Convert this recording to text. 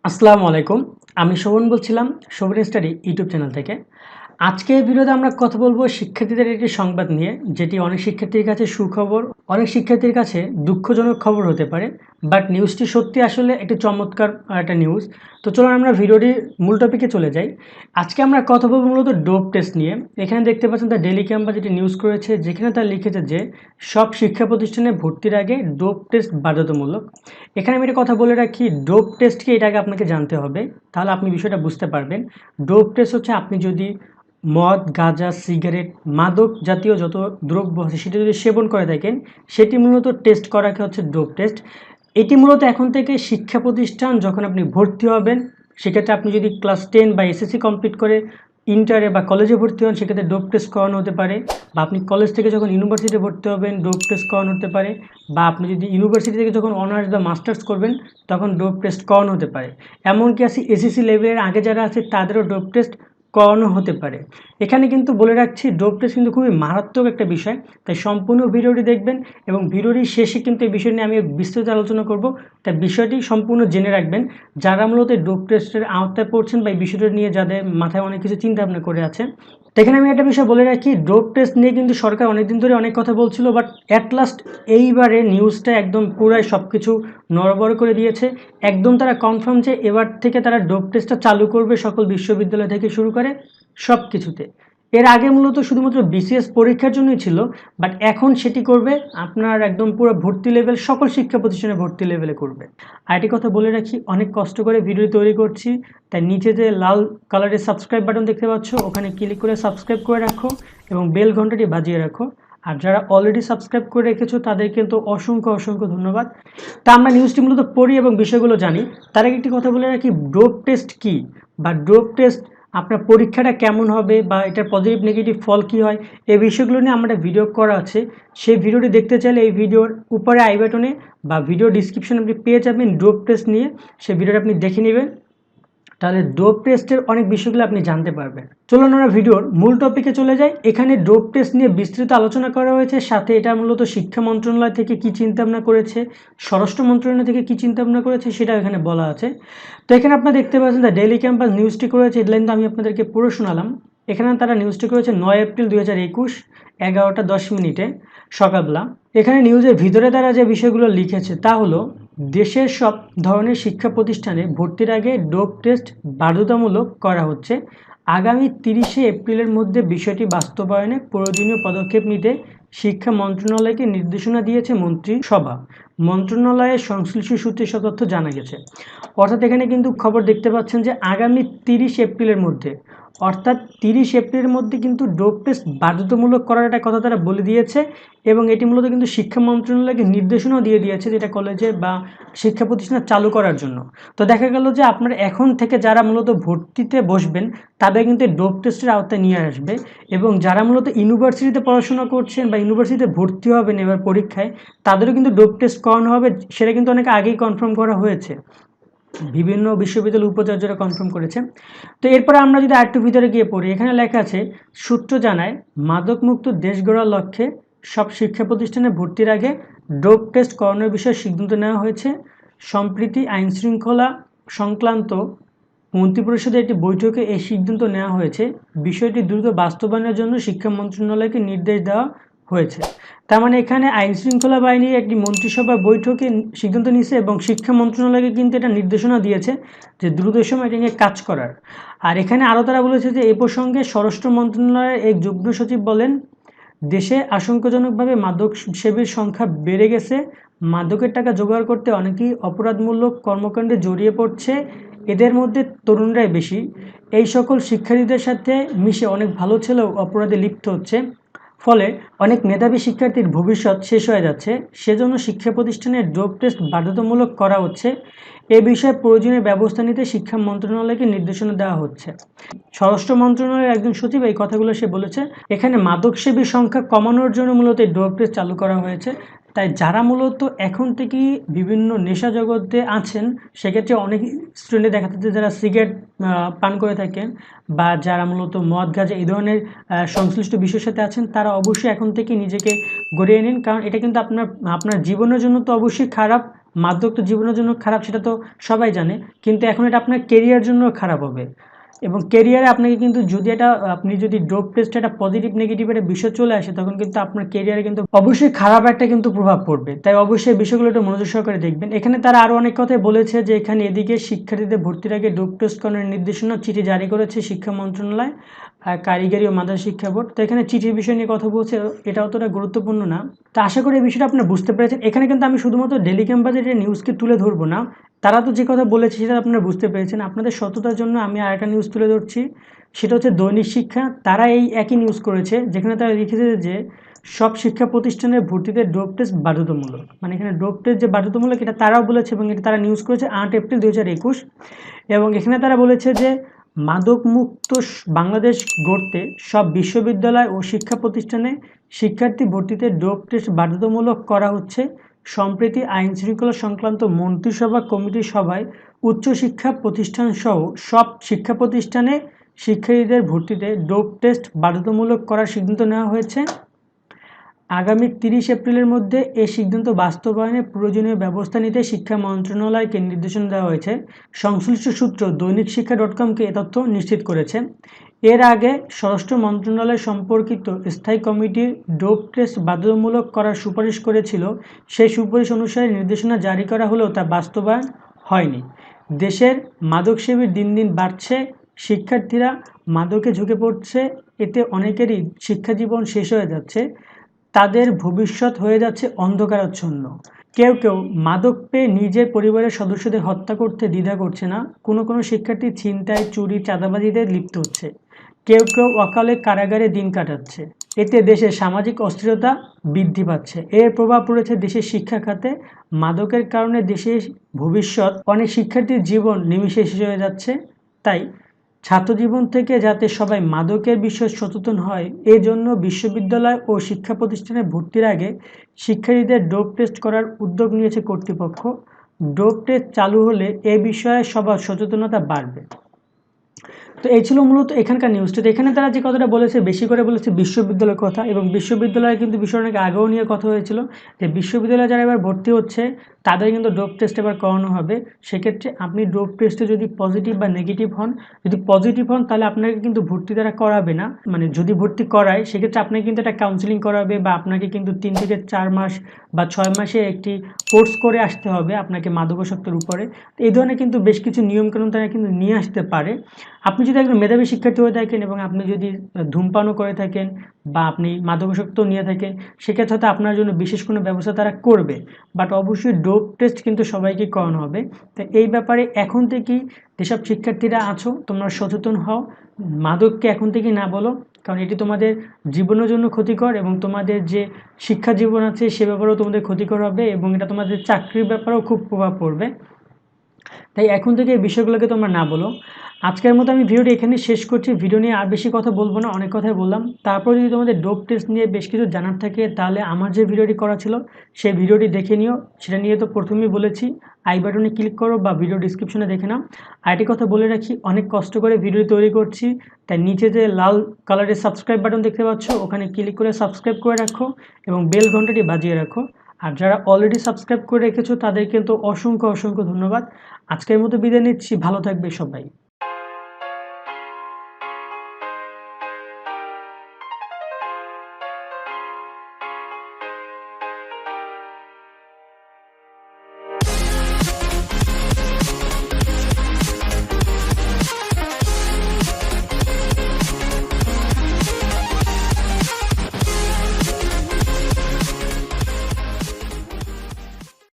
আসসালামু আলাইকুম। আমি শোভন বলছিলাম শোভন স্টাডি ইউটিউব চ্যানেল থেকে। আজকে এই ভিডিওতে আমরা কথা বলবো শিক্ষার্থীদের একটি সংবাদ নিয়ে, যেটি অনেক শিক্ষার্থীর কাছে সুখবর, অনেক শিক্ষার্থীর কাছে দুঃখজনক খবর হতে পারে। বাট নিউজটি সত্যি আসলে একটি চমৎকার একটা নিউজ। তো চলুন আমরা ভিডিওটির মূল টপিকে চলে যাই। আজকে আমরা কথা বলবো মূলত ডোপ টেস্ট নিয়ে। এখানে দেখতে পাচ্ছেন তার ডেইলি ক্যাম্পাস যেটি নিউজ করেছে, যেখানে তারা লিখেছে যে সব শিক্ষা প্রতিষ্ঠানে ভর্তির আগে ডোপ টেস্ট বাধ্যতামূলক। এখানে আমি একটা কথা বলে রাখি, ডোপ টেস্ট কি এটা আগে আপনাকে জানতে হবে, তাহলে আপনি বিষয়টা বুঝতে পারবেন। ডোপ টেস্ট হচ্ছে আপনি যদি মদ, গাঁজা, সিগারেট, মাদক জাতীয় যত দ্রব্য আছে সেটা যদি সেবন করে থাকেন, সেটি মূলত টেস্ট করাকে হচ্ছে ডোপ টেস্ট। এটি মূলত এখন থেকে শিক্ষা প্রতিষ্ঠান যখন আপনি ভর্তি হবেন, সেক্ষেত্রে আপনি যদি ক্লাস 10 বা এসএসসি কমপ্লিট করে ইন্টারে বা কলেজে ভর্তি হন, সেক্ষেত্রে ডোপ টেস্ট করানো হতে পারে। বা আপনি কলেজ থেকে যখন ইউনিভার্সিটিতে ভর্তি হবেন, ডোপ টেস্ট করানো হতে পারে। বা আপনি যদি ইউনিভার্সিটি থেকে যখন অনার্স বা মাস্টার্স করবেন, তখন ডোপ টেস্ট করানো হতে পারে। এমনকি আছে এসএসসি লেভেলের আগে যারা আছে তাদেরও ডোপ টেস্ট করানো হতে পারে। এখানে কিন্তু বলে রাখছি, ডোপ টেস্ট কিন্তু খুবই মারাত্মক একটা বিষয়, তাই সম্পূর্ণ ভিডিওটি দেখবেন এবং ভিডিওটির শেষে কিন্তু এই বিষয় নিয়ে আমি বিস্তারিত আলোচনা করব। তাই বিষয়টি সম্পূর্ণ জেনে রাখবেন, যারা মূলত ডোপ টেস্টের আওতায় পড়ছেন বা এই বিষয়টা নিয়ে যাদের মাথায় অনেক কিছু চিন্তা ভাবনা করে আছে। তো এখানে আমি একটা বিষয় বলে রাখি, ডোপ টেস্ট নিয়ে কিন্তু সরকার অনেকদিন ধরে অনেক কথা বলছিল, বাট অ্যাট লাস্ট এইবারে নিউজটা একদম পুরাই সব কিছু নড়বড় করে দিয়েছে। একদম তারা কনফার্ম যে এবার থেকে তারা ডোপ টেস্টটা চালু করবে সকল বিশ্ববিদ্যালয় থেকে শুরু করে সব কিছুতে। এর আগে মূলত শুধুমাত্র বিসিএস পরীক্ষার জন্যই ছিল, বাট এখন সেটি করবে আপনার একদম পুরো ভর্তি লেভেল, সকল শিক্ষা প্রতিষ্ঠানে ভর্তি লেভেলে করবে। আর একটি কথা বলে রাখি, অনেক কষ্ট করে ভিডিও তৈরি করছি, তাই নিচে যে লাল কালারের সাবস্ক্রাইব বাটন দেখতে পাচ্ছ, ওখানে ক্লিক করে সাবস্ক্রাইব করে রাখো এবং বেল ঘন্টাটি বাজিয়ে রাখো। আর যারা অলরেডি সাবস্ক্রাইব করে রেখেছো তাদের কিন্তু অসংখ্য অসংখ্য ধন্যবাদ। তা আমরা নিউজটি মূলত পড়ি এবং বিষয়গুলো জানি। তার আগে একটি কথা বলে রাখি, ডোপ টেস্ট কি বা ডোপ টেস্ট আপনার পরীক্ষাটা কেমন হবে বা এটার পজিটিভ নেগেটিভ ফল কী হয়, এই বিষয়গুলো নিয়ে আমরা ভিডিও করা আছে। সেই ভিডিওটি দেখতে চাইলে এই ভিডিওর উপরে আই বাটনে বা ভিডিও ডিসক্রিপশনে আপনি পেয়ে যাবেন ডোপ টেস্ট নিয়ে, সেই ভিডিওটা আপনি দেখে নেবেন। তাহলে ডোপ টেস্টের অনেক বিষয়গুলো আপনি জানতে পারবেন। চলুন আমরা ভিডিওর মূল টপিকে চলে যাই। এখানে ডোপ টেস্ট নিয়ে বিস্তৃত আলোচনা করা হয়েছে, সাথে এটা মূলত শিক্ষা মন্ত্রণালয় থেকে কী চিন্তাভাবনা করেছে, স্বরাষ্ট্র মন্ত্রণালয় থেকে কী চিন্তাভাবনা করেছে সেটাও এখানে বলা আছে। তো এখানে আপনারা দেখতে পাচ্ছেন দ্য ডেইলি ক্যাম্পাস নিউজটি করেছে, হেডলাইন তো আমি আপনাদেরকে পুরো শোনালাম। এখানে তারা নিউজটি করেছে 9 এপ্রিল 2021 11টা 10 মিনিটে সকালবেলা। এখানে নিউজের ভিতরে তারা যে বিষয়গুলো লিখেছে তা হলো, দেশের সব ধরনের শিক্ষা প্রতিষ্ঠানে ভর্তির আগে ডোপ টেস্ট বাধ্যতামূলক করা হচ্ছে। আগামী 30শে এপ্রিলের মধ্যে বিষয়টি বাস্তবায়নে প্রয়োজনীয় পদক্ষেপ নিতে শিক্ষা মন্ত্রণালয়কে নির্দেশনা দিয়েছে মন্ত্রিসভা। মন্ত্রণালয়ের সংশ্লিষ্ট সূত্রে সব তথ্য জানা গেছে। অর্থাৎ এখানে কিন্তু খবর দেখতে পাচ্ছেন যে আগামী 30 এপ্রিলের মধ্যে, অর্থাৎ 30 এপ্রিলের মধ্যে কিন্তু ডোপ টেস্ট বাধ্যতামূলক করার একটা কথা তারা বলে দিয়েছে। এবং এটি মূলত কিন্তু শিক্ষা মন্ত্রণালয়কে নির্দেশনাও দিয়ে দিয়েছে যেটা কলেজে বা শিক্ষা প্রতিষ্ঠান চালু করার জন্য। তো দেখা গেল যে আপনার এখন থেকে যারা মূলত ভর্তিতে বসবেন তাদের কিন্তু ডোপ টেস্টের আওতায় নিয়ে আসবে। এবং যারা মূলত ইউনিভার্সিটিতে পড়াশোনা করছেন বা ইউনিভার্সিটিতে ভর্তি হবেন এবার পরীক্ষায়, তাদেরও কিন্তু ডোপ টেস্ট করানো হবে। সেটা কিন্তু অনেক আগেই কনফার্ম করা হয়েছে, বিভিন্ন বিশ্ববিদ্যালয় উপাচার্যরা কনফার্ম করেছে। তো এরপরে আমরা যদি আরেকটু ভিতরে গিয়ে পড়ি, এখানে লেখা আছে, সূত্র জানায় মাদকমুক্ত দেশ গড়ার লক্ষ্যে সব শিক্ষা প্রতিষ্ঠানে ভর্তির আগে ডোপ টেস্ট করানোর বিষয়ে সিদ্ধান্ত নেওয়া হয়েছে। সম্প্রতি আইনশৃঙ্খলা সংক্রান্ত মন্ত্রিপরিষদের একটি বৈঠকে এই সিদ্ধান্ত নেওয়া হয়েছে। বিষয়টি দ্রুত বাস্তবায়নের জন্য শিক্ষা মন্ত্রণালয়কে নির্দেশ দেওয়া হয়েছে। তার মানে এখানে আইনশৃঙ্খলা বাহিনীর একটি মন্ত্রিসভার বৈঠকে সিদ্ধান্ত নিয়েছে এবং শিক্ষা মন্ত্রণালয়কে কিন্তু এটা নির্দেশনা দিয়েছে যে দ্রুত সময় এটা নিয়ে কাজ করার। আর এখানে আরও তারা বলেছে যে এ প্রসঙ্গে স্বরাষ্ট্র মন্ত্রণালয়ের এক যুগ্ম সচিব বলেন, দেশে আশঙ্কাজনকভাবে মাদক সেবীর সংখ্যা বেড়ে গেছে। মাদকের টাকা জোগাড় করতে অনেকেই অপরাধমূলক কর্মকাণ্ডে জড়িয়ে পড়ছে, এদের মধ্যে তরুণরাই বেশি। এই সকল শিক্ষার্থীদের সাথে মিশে অনেক ভালো ছেলেও অপরাধে লিপ্ত হচ্ছে, ফলে অনেক মেধাবী শিক্ষার্থীর ভবিষ্যৎ শেষ হয়ে যাচ্ছে। সেজন্য শিক্ষা প্রতিষ্ঠানের ডোপ টেস্ট বাধ্যতামূলক করা হচ্ছে। এ বিষয়ে প্রয়োজনীয় ব্যবস্থা নিতে শিক্ষা মন্ত্রণালয়কে নির্দেশনা দেওয়া হচ্ছে। স্বরাষ্ট্র মন্ত্রণালয়ের একজন সচিব এই কথাগুলো সে বলেছে। এখানে মাদক সেবীর সংখ্যা কমানোর জন্য মূলত এই ডোপ টেস্ট চালু করা হয়েছে। তাই যারা মূলত এখন থেকেই বিভিন্ন নেশা জগতে আছেন, সেক্ষেত্রে অনেক স্টুডেন্টে দেখা যাচ্ছে যারা সিগারেট পান করে থাকেন বা যারা মূলত মদ গাঁজা এই ধরনের সংশ্লিষ্ট বিষয়ের সাথে আছেন, তারা অবশ্যই এখন থেকে নিজেকে গড়িয়ে নিন, কারণ এটা কিন্তু আপনার জীবনের জন্য তো অবশ্যই খারাপ, মাদক তো জীবনের জন্য খারাপ, সেটা তো সবাই জানে, কিন্তু এখন এটা আপনার কেরিয়ার জন্য খারাপ হবে। এবং কেরিয়ারে আপনাকে কিন্তু যদি এটা আপনি যদি ডোপ টেস্টে একটা পজিটিভ নেগেটিভ একটা বিষয় চলে আসে, তখন কিন্তু আপনার কেরিয়ারে কিন্তু অবশ্যই খারাপ একটা কিন্তু প্রভাব পড়বে। তাই অবশ্যই বিষয়গুলো একটু মনোযোগ সহকারে দেখবেন। এখানে তারা আরও অনেক কথাই বলেছে যে এখানে এদিকে শিক্ষার্থীদের ভর্তির আগে ডোপ টেস্ট করানোর নির্দেশনা চিঠি জারি করেছে শিক্ষা মন্ত্রণালয়, কারিগরি ও মাদ্রাসা শিক্ষা বোর্ড। তো এখানে চিঠির বিষয় নিয়ে কথা বলছে, এটা অতটা গুরুত্বপূর্ণ না। তো আশা করি এই বিষয়টা আপনারা বুঝতে পেরেছেন। এখানে কিন্তু আমি শুধুমাত্র ডেলি ক্যাম্পাসের যে নিউজকে তুলে ধরবো না, তারা তো যে কথা বলেছে সেটা আপনারা বুঝতে পেরেছেন। আপনাদের সততার জন্য আমি আরেকটা নিউজ তুলে ধরছি, সেটা হচ্ছে দৈনিক শিক্ষা। তারা এই একই নিউজ করেছে, যেখানে তারা লিখেছে যে সব শিক্ষা প্রতিষ্ঠানের ভর্তিতে ডোপ টেস্ট বাধ্যতামূলক। মানে এখানে ডোপ টেস্ট যে বাধ্যতামূলক এটা তারাও বলেছে, এবং এটা তারা নিউজ করেছে 8 এপ্রিল 2021। এবং এখানে তারা বলেছে যে মাদকমুক্ত বাংলাদেশ গড়তে সব বিশ্ববিদ্যালয় ও শিক্ষা প্রতিষ্ঠানে শিক্ষার্থী ভর্তিতে ডোপ টেস্ট বাধ্যতামূলক করা হচ্ছে। সম্প্রতি আইন শৃঙ্খলা সংক্রান্ত মন্ত্রিসভা কমিটির সভায় উচ্চশিক্ষা প্রতিষ্ঠান সহ সব শিক্ষা প্রতিষ্ঠানে শিক্ষার্থীদের ভর্তিতে ডোপ টেস্ট বাধ্যতামূলক করার সিদ্ধান্ত নেওয়া হয়েছে। আগামী 30 এপ্রিলের মধ্যে এই সিদ্ধান্ত বাস্তবায়নে প্রয়োজনীয় ব্যবস্থা নিতে শিক্ষা মন্ত্রণালয়কে নির্দেশনা দেওয়া হয়েছে। সংশ্লিষ্ট সূত্র দৈনিক শিক্ষা .comকে এ তথ্য নিশ্চিত করেছে। এর আগে স্বরাষ্ট্র মন্ত্রণালয় সম্পর্কিত স্থায়ী কমিটি ডোপ টেস্ট বাধ্যতামূলক করার সুপারিশ করেছিল। সেই সুপারিশ অনুসারে নির্দেশনা জারি করা হলেও তা বাস্তবায়ন হয়নি। দেশের মাদক সেবী দিন দিন বাড়ছে, শিক্ষার্থীরা মাদকে ঝুঁকে পড়ছে, এতে অনেকেরই শিক্ষাজীবন শেষ হয়ে যাচ্ছে, তাদের ভবিষ্যৎ হয়ে যাচ্ছে অন্ধকারাচ্ছন্ন। কেউ কেউ মাদক পেয়ে নিজের পরিবারের সদস্যদের হত্যা করতে দ্বিধা করছে না। কোনো কোনো শিক্ষার্থী ছিনতাই, চুরি, চাঁদাবাজিতে লিপ্ত হচ্ছে। কেউ কেউ অকালে কারাগারে দিন কাটাচ্ছে। এতে দেশের সামাজিক অস্থিরতা বৃদ্ধি পাচ্ছে। এর প্রভাব পড়েছে দেশের শিক্ষা খাতে। মাদকের কারণে দেশের ভবিষ্যৎ, অনেক শিক্ষার্থীর জীবন নিমিষে শেষ হয়ে যাচ্ছে। তাই ছাত্রজীবন থেকে যাতে সবাই মাদকের বিষয়ে সচেতন হয়, এজন্য বিশ্ববিদ্যালয় ও শিক্ষা প্রতিষ্ঠানে ভর্তির আগে শিক্ষার্থীদের ডোপ টেস্ট করার উদ্যোগ নিয়েছে কর্তৃপক্ষ। ডোপ টেস্ট চালু হলে এ বিষয়ে সবার সচেতনতা বাড়বে। তো এই ছিল মূলত এখানকার নিউজটা। এখানে তারা যে কথাটা বলেছে, বেশি করে বলেছে বিশ্ববিদ্যালয়ের কথা, এবং বিশ্ববিদ্যালয়ে কিন্তু বিষয় অনেক আগেও নিয়ে কথা হয়েছিল যে বিশ্ববিদ্যালয়ে যারা এবার ভর্তি হচ্ছে তাদের কিন্তু ডোপ টেস্ট এবার করানো হবে। সেক্ষেত্রে আপনি ডোপ টেস্টে যদি পজিটিভ বা নেগেটিভ হন, যদি পজিটিভ হন তাহলে আপনাকে কিন্তু ভর্তি তারা করাবে না। মানে যদি ভর্তি করায় সেক্ষেত্রে আপনাকে কিন্তু একটা কাউন্সিলিং করাবে, বা আপনাকে কিন্তু 3 থেকে 4 মাস বা 6 মাসে একটি কোর্স করে আসতে হবে আপনাকে মাদকাসক্তের উপরে। এই ধরনের কিন্তু বেশ কিছু নিয়মকানুন তারা কিন্তু নিয়ে আসতে পারে। আপনি যদি একজন মেধাবী শিক্ষার্থী হয়ে থাকেন এবং আপনি যদি ধূমপানও করে থাকেন বা আপনি মাদকাসক্তও নিয়ে থাকেন, সেক্ষেত্রে হয়তো আপনার জন্য বিশেষ কোনো ব্যবস্থা তারা করবে। বাট অবশ্যই ডোপ টেস্ট কিন্তু সবাইকে করানো হবে। তো এই ব্যাপারে এখন থেকেই যেসব শিক্ষার্থীরা আছো তোমরা সচেতন হও, মাদককে এখন থেকেই না বলো, কারণ এটি তোমাদের জীবনের জন্য ক্ষতিকর, এবং তোমাদের যে শিক্ষা জীবন আছে সে ব্যাপারেও তোমাদের ক্ষতিকর হবে, এবং এটা তোমাদের চাকরির ব্যাপারেও খুব প্রভাব পড়বে। তাই এখন থেকে এই বিষয়গুলোকে তোমরা না বলো। আজকের মতো আমি ভিডিওটি এখানে শেষ করছি। ভিডিও নিয়ে আর বেশি কথা বলবো না, অনেক কথাই বললাম। তারপর যদি তোমাদের ডোপ টেস্ট নিয়ে বেশ কিছু জানার থাকে তাহলে আমার যে ভিডিওটি করা ছিল সেই ভিডিওটি দেখে নিও। সেটা নিয়ে তো প্রথমেই বলেছি, আই বাটনে ক্লিক করো বা ভিডিও ডিসক্রিপশনে দেখে নাও। আরেকটি কথা বলে রাখি, অনেক কষ্ট করে ভিডিও তৈরি করছি, তাই নিচে যে লাল কালারের সাবস্ক্রাইব বাটন দেখতে পাচ্ছ ওখানে ক্লিক করে সাবস্ক্রাইব করে রাখো এবং বেল ঘন্টাটি বাজিয়ে রাখো। আর যারা অলরেডি সাবস্ক্রাইব করে রেখেছো তাদের কিন্তু অসংখ্য অসংখ্য ধন্যবাদ। আজকের মতো বিদায় নিচ্ছি, ভালো থাকবে সবাই।